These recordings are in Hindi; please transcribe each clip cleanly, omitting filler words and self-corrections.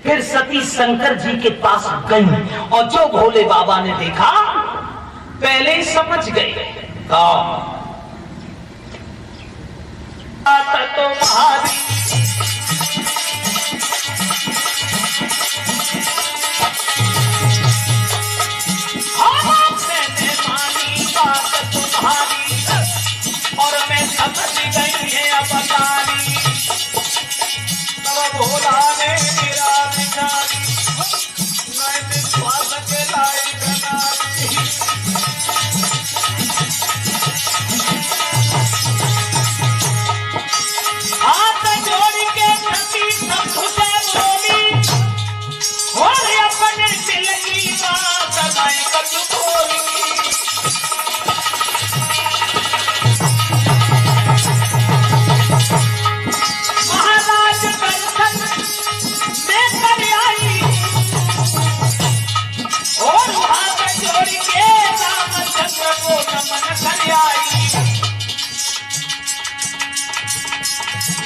फिर सती शंकर जी के पास गई और जो भोले बाबा ने देखा पहले ही समझ गए। तुम्हारी मैंने मानी बात तुम्हारी और मैं समझ गई है अब तारी। तब भोला ने मेरा बिचारी मैं विश्वास के लायक नारी। हाथ जोड़ के सती सब बोली और अपने दिल की बात मैं कब बोली। महाराज दर्शन में कर आई और हाथ जोड़ के रामचंद्र को नमन कर आई।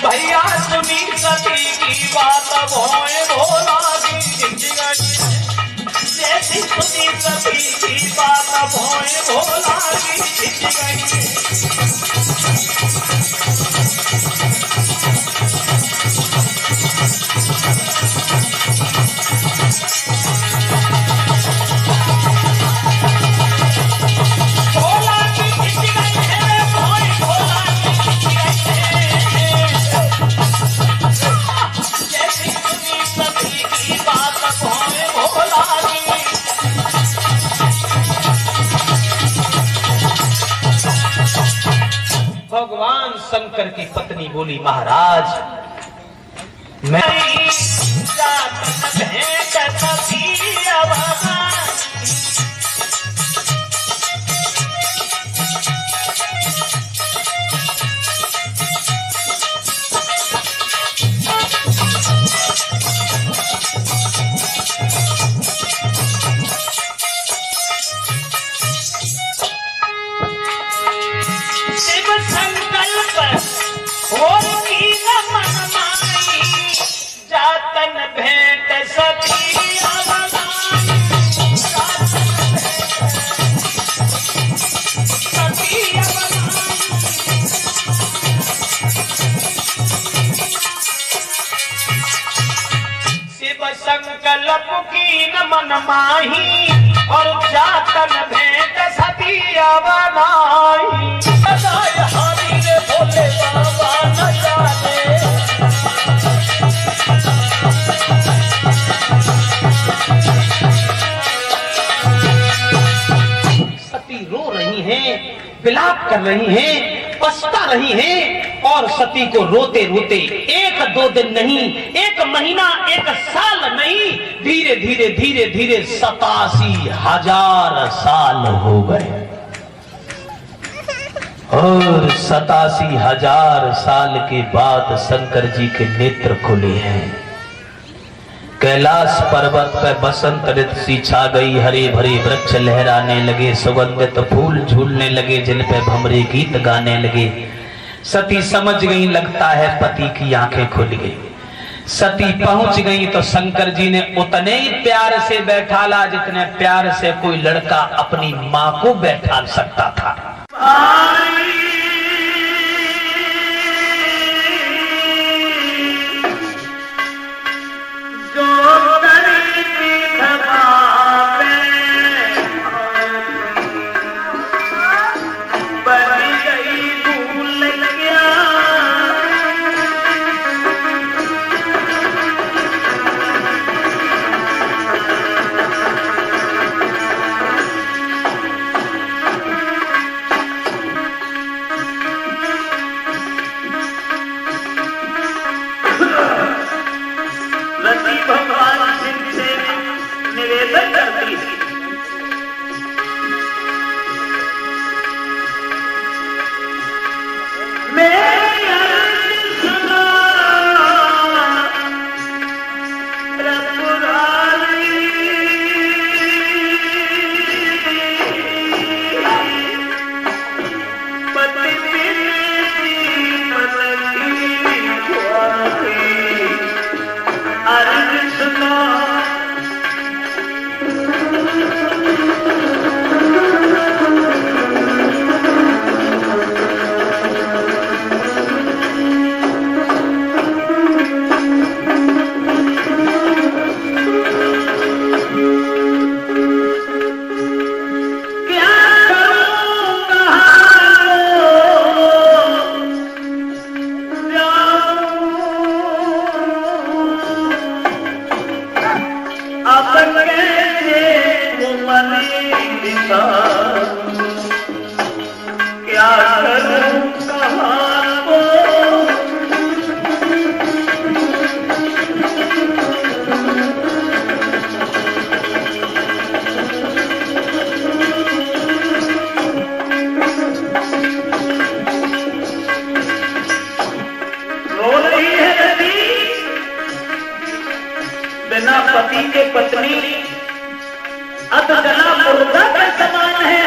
भैया सुनी सती की बात भोए भोला की जैसी सुनी सती की बात भोए भोला की। भगवान शंकर की पत्नी बोली महाराज मैं संकल्प की न मन माही और जातन भेंट सतिया बनाई। हरि रे भोले बाबा न जाने सती रो रही हैं, विलाप कर रही हैं, पछता रही हैं और सती को रोते रोते 1-2 दिन नहीं, 1 महीना 1 साल नहीं, धीरे धीरे धीरे धीरे 87,000 साल हो गए। और 87,000 साल के बाद शंकर जी के नेत्र खुले हैं। कैलाश पर्वत पर बसंत ऋतु सी छा गई, हरे भरे वृक्ष लहराने लगे, सुगंधित फूल झूलने लगे, जिन पे भमरे गीत गाने लगे। सती समझ गई लगता है पति की आंखें खुल गई। सती पहुंच गई तो शंकर जी ने उतने ही प्यार से बैठाला जितने प्यार से कोई लड़का अपनी मां को बैठा सकता था। सा क्या करूं कहां को बिना पति के पत्नी अधजला मुर्दा के समान है।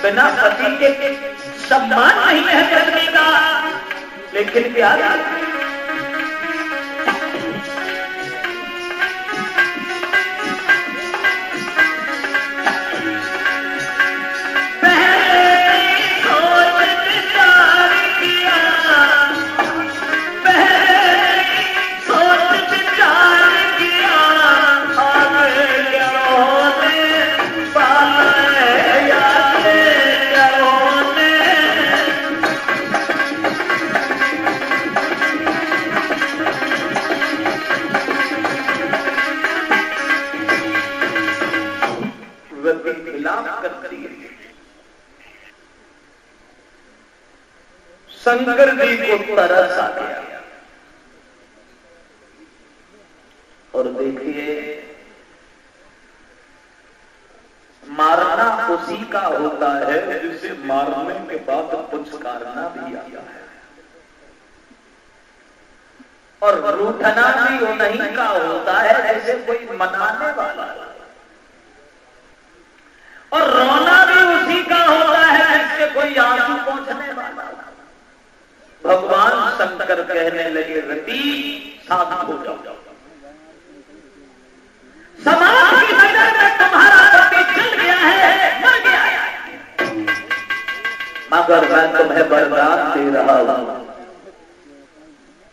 बिना पति के सम्मान नहीं है पत्नी का, लेकिन प्यार शंकर जी को तरस आ गया। और देखिए, मारना उसी का होता है जिसे मारने के बाद पुचकारना भी आता है, और रूठना भी उन्हीं का होता है जैसे कोई मनाने वाला, और रोना भी उसी का होता है जिससे कोई आंसू पहुंचने वाला। भगवान शंकर कहने लगे, रति शांत हो जाओ, समाज की नजर में तुम्हारा पति चल गया है, मर गया है, मगर मैं तुम्हें वरदान दे रहा हूं,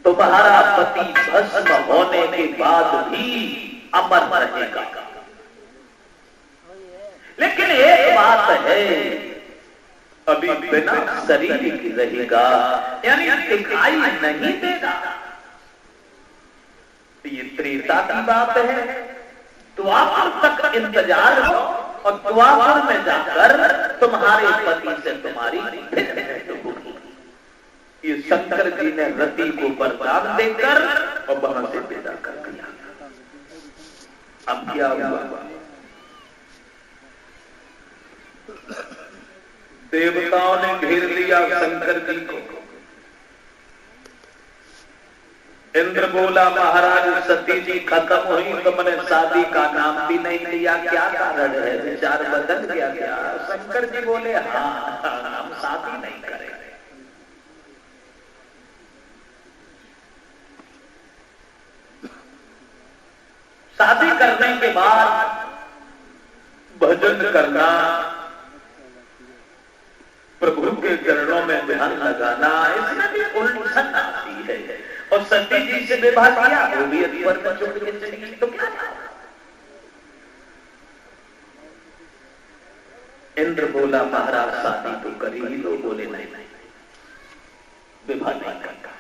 तुम्हारा पति भस्म होने के बाद भी अमर रहेगा। लेकिन एक बात है, अभी बिना शरीर की रहेगा, यानी दिखाई नहीं देगा। ये त्रेता की बात है। द्वापर तक इंतजार हो, और द्वापर में जाकर तुम्हारे पति से तुम्हारी फिर भेंट होगी। ये शंकर जी ने रति को वरदान देकर और वहां से विदा कर दिया। अब क्या हुआ? देवताओं ने घेर लिया शंकर जी को। इंद्र बोला, महाराज सती जी खत्म हुई, तुमने शादी का नाम भी नहीं लिया, क्या कारण है? विचार बदल गया क्या? शंकर जी बोले, हाँ, हम शादी नहीं करेंगे। शादी करने के बाद भजन करना, प्रभु के चरणों में ध्यान लगाना, इसमें भी उलझन आती है। और सती जी से विवाह किया, वो भी अकबर में चुप के चली, तो क्या? इंद्र बोला, महाराज शादी तो करी ही लो। बोले, नहीं, विवाह नहीं करता।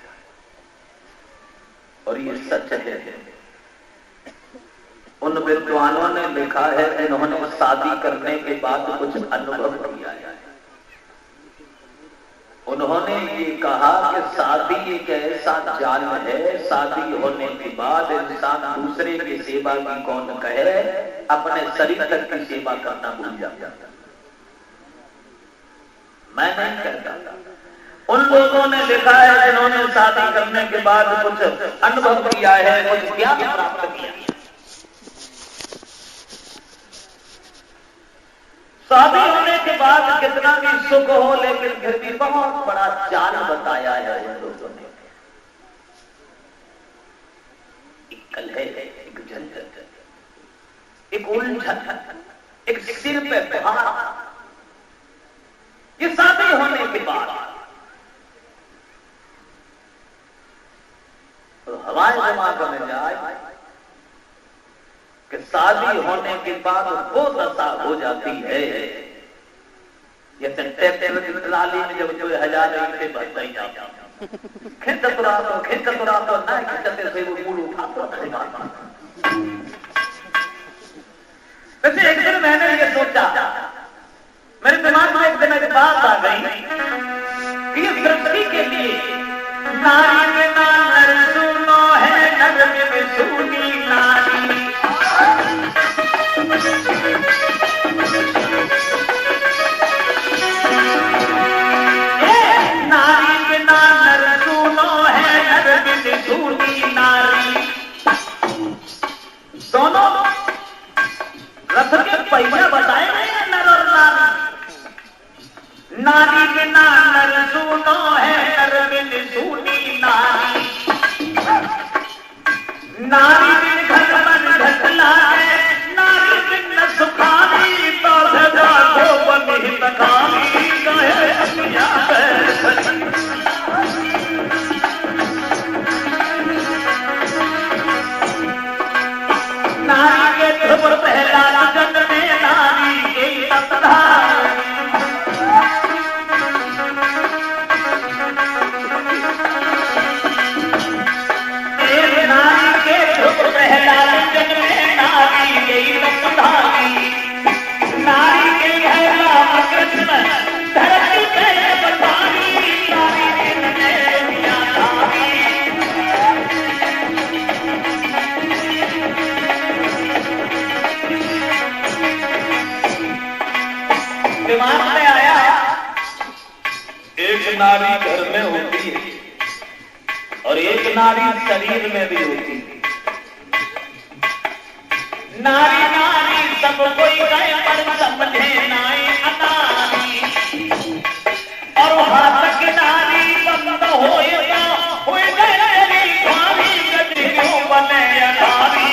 और ये सच है। उन विद्वानों ने लिखा है, इन्होंने शादी करने के बाद कुछ अनुभव किया है। उन्होंने ये कहा कि शादी एक ऐसा जाल है, शादी होने के बाद इंसान दूसरे की सेवा की कौन कहे, अपने शरीर तक की सेवा करना भूल जाता। मैं नहीं करता। उन लोगों ने लिखा है जिन्होंने शादी करने के बाद कुछ अनुभव किया है, कुछ ज्ञान प्राप्त किया। शादी होने के बाद कितना भी सुख हो, लेकिन फिर भी बहुत बड़ा जाल बताया है उन लोगों ने। एक कलह, एक झंझट, एक उलझन, एक सिर पे भार। ये शादी होने के बाद तो हवाएं दिमाग में जाए कि शादी होने के बाद वो दशा हो जाती है, जैसे ट्रैक्टर की ट्राली में जब 2000 से भरता ही जाता, खिंचतुरा तो ना खिंचते से वो मूल उठाता है। वैसे एक दिन मैंने ये सोचा दोनों रथ के पहिया बताए गए हैं नर और नारी। नारी बिना नर सूनो है, नर बिन सूनी नारी। नारी बिन घर मन ढकला है, नारी बिन न सुखारी। तो जागो बनी तकाली गए दुनिया नारी के ध्रुव पहला लगन में नारी के तपधार। नारी के ध्रुव पहला लगन में नारी के तपधारी। नारी के है राम कृष्ण धरती पे बधारी। नारी के दुनिया नारी दिमाग में आया, एक नारी घर में होती है और एक नारी शरीर में भी होती है। नारी नारी सब कोई गए पर समझे नाई अनारी। और वहां तक नारी बंद हो गए स्वामी गति क्यों बने अनारी।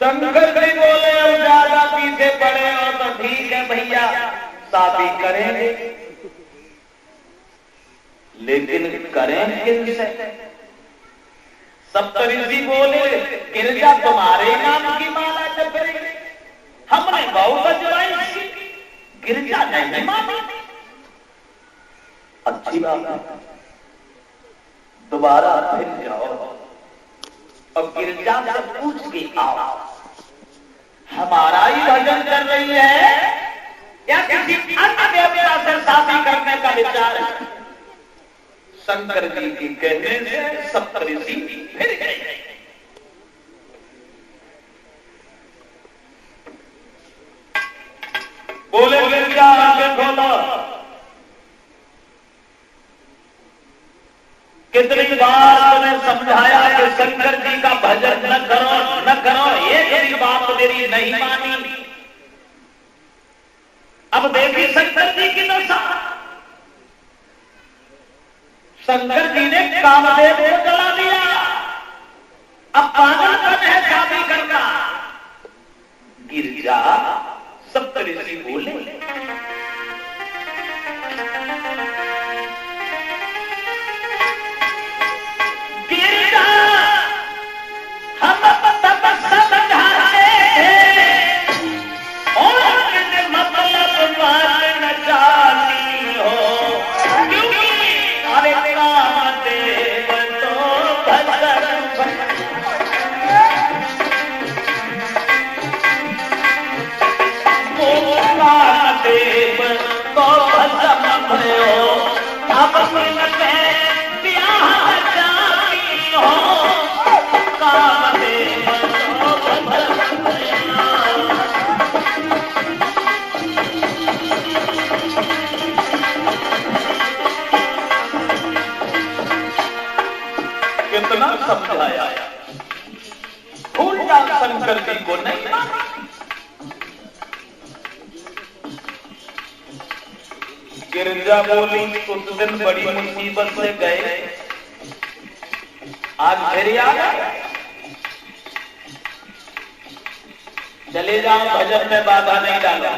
शंकर जी बोले अब ज्यादा पीछे पड़े हो तो ठीक है भैया, शादी करेंगे, लेकिन करें किनसे? सप्तऋषि बोले गिरजा तुम्हारे नाम की माला जप रही, हमने बहु बजवाई, गिरजा नहीं मानी। अच्छी बात है, दोबारा फिर जाओ और गिरजा से पूछ के आओ, हमारा ही भजन कर रही है या किसी अन्य देवता से शादी करने का विचार है? शंकर जी की कहने से सप्तऋषि फिर गए। बोले गिरजा आगे खोलो, कितनी बार तुम्हें समझाया कि शंकर जी का भजन न करो न करो, ये मेरी बात मेरी नहीं मानी। अब देखी शंकर जी की दशा, शंकर जी ने कामदेव को जला दिया। अब पागलपन है शादी करना। गिरजा सप्तऋषि बोले गिरजा हम तब समझाते और मतलब बात न जानी हो, क्योंकि अरे कामदेव तो भजन कामदेव तो भजन भयो, अब मिलते ब्याह जानी हो, कामदेव तो भजन भयो। कितना समझाया, भूल जा शंकर जी को नहीं माना। गिरजा बोली उस दिन बड़ी मुसीबत से गए, आज फिर आ गए, चले जाओ, भजन में बाधा नहीं डाला।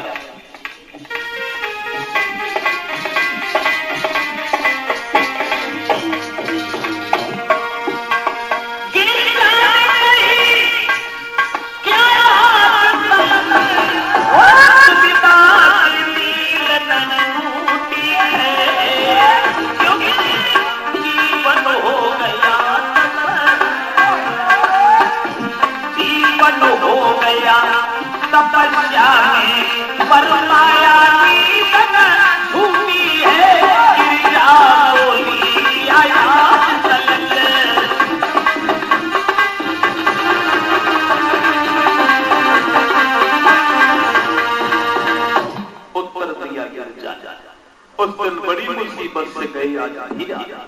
तपस्या में परमाया की भूमि है, गिरजा बोली आया चल। उस दिन बड़ी मुसीबत से गई, आज नहीं आया।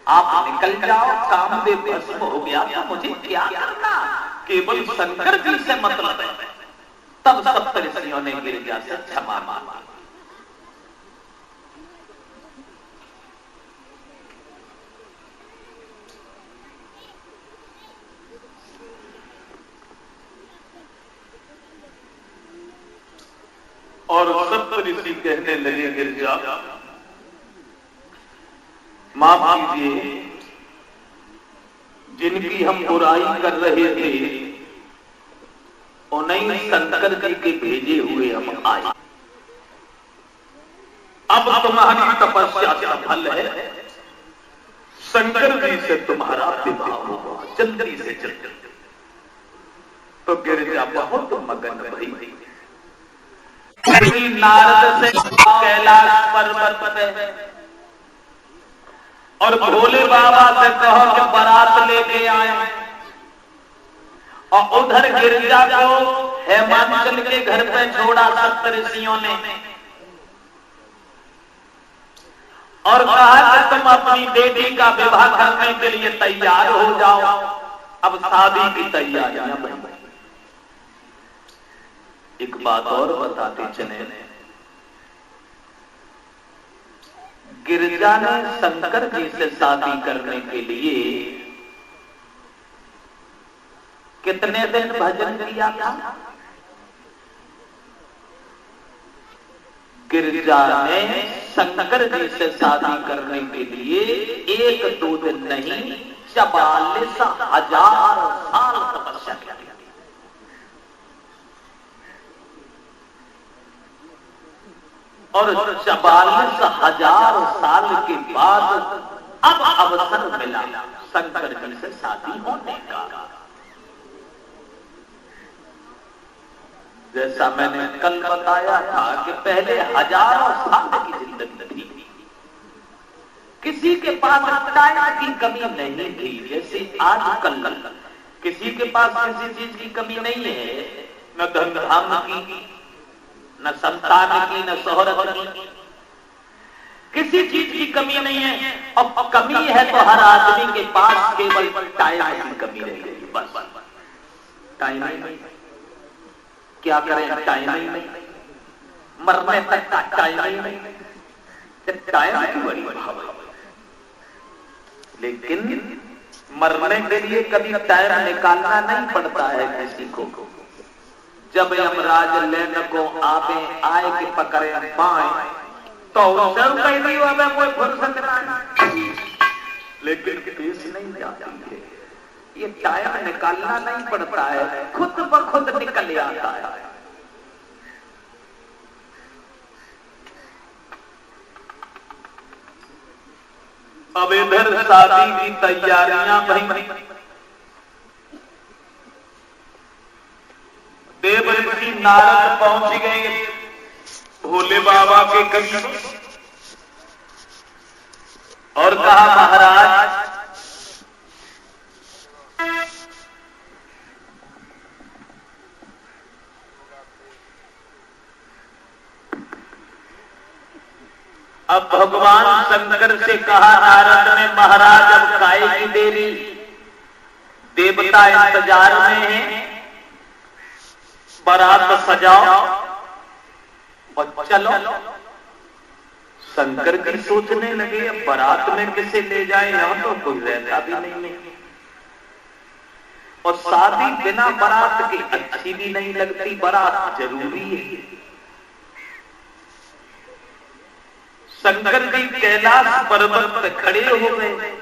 आप निकल जाओ, काम में भस्म हो गया तो मुझे क्या करना, केवल शंकर जी से मतलब है। तब सप्तऋषियों ने गिरिजा से क्षमा मांगी। और सप्तऋषि कहने लगे, गिरिजा माफ कीजिए, जिनकी हम बुराई कर रहे थे उन्हीं शंकर जी के भेजे हुए हम आए। अब तुम्हारी तपस्या सफल है, शंकर जी से तुम्हारा विवाह होगा, जल्दी से जल्दी। तो गिरिजा बहुत मगन भई, नारद से कैलाश पर्वत पे और भोले बाबा से कहो कि बारात लेके आए, और उधर गिरिजा को हेमांचल के घर पे छोड़ा सप्तऋषियों ने, और कहा कि तुम अपनी बेटी का विवाह करने के लिए तैयार हो जाओ। अब शादी की तैयारियां बन गई। एक बात और बताते चले, गिरिजा ने शंकर जी से शादी करने के लिए कितने दिन भजन किया था? गिरिजा ने शंकर जी से शादी करने के लिए 1-2 दिन नहीं, 44,000 साल तपस्या किया। और 44,000 साल के बाद अब अवसर मिला शंकर जी से शादी होने का। जैसा मैंने कल बताया था कि पहले हजारों साल की जिंदगी थी, किसी के पास टाइम की कमी नहीं थी। जैसे आजकल किसी के पास किसी चीज की कमी नहीं है, न धन धाम की, न संतान की, न शोहरत की, किसी चीज की कमी नहीं है। और कमी है तो हर आदमी के पास केवल टाइम की कमी रहेगी, बस टाइम नहीं। क्या करें, टाइम ही नहीं, मरने तक का टाइम ही नहीं। टाइम की बड़ी भाव है, लेकिन मरने के लिए कभी टाइम निकालना नहीं पड़ता है किसी को। जब यमराज लेने को आए कि पकड़े पाए तो सब कह दी हमें कोई फुर्सत नहीं, लेकिन पेश नहीं जाती है। ये टाइम निकालना नहीं पड़ता है, खुद ब खुद निकल आता है। अब इधर शादी की तैयारियां भई, देवऋषि नारद पहुंच गए भोले बाबा के करीब और कहा, महाराज अब भगवान शंकर से कहा नारद ने, महाराज अब काहे की देरी, देवता इंतजार में है, बारात सजाओ और चलो। शंकर जी सोचने लगे, अब बारात में किसे ले जाए, यहां तो कोई रहता भी नहीं है, और शादी बिना बारात के अच्छी भी नहीं लगती, बारात जरूरी है। शंकर जी कैलाश पर्वत पर खड़े हो गए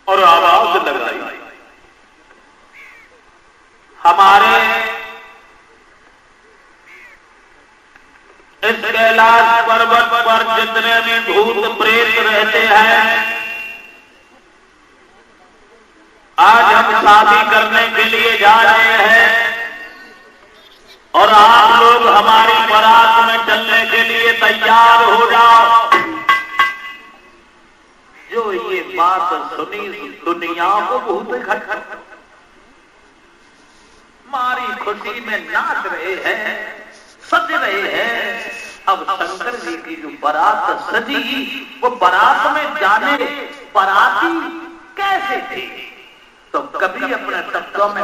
और आवाज लगाई, हमारे इस कैलाश पर्वत पर जितने भी भूत प्रेत रहते हैं, आज हम शादी करने के लिए जा रहे हैं और आप लोग हमारी बारात में चलने के लिए तैयार हो जाओ। जो ये बात सुनी दुनिया को बहुत खटखट, हमारी खुशी में नाच रहे हैं, सज रहे हैं। अब शंकर जी की जो बारात सजी, वो बारात में जाने बाराती कैसे थे? तो कभी अपने शब्दों में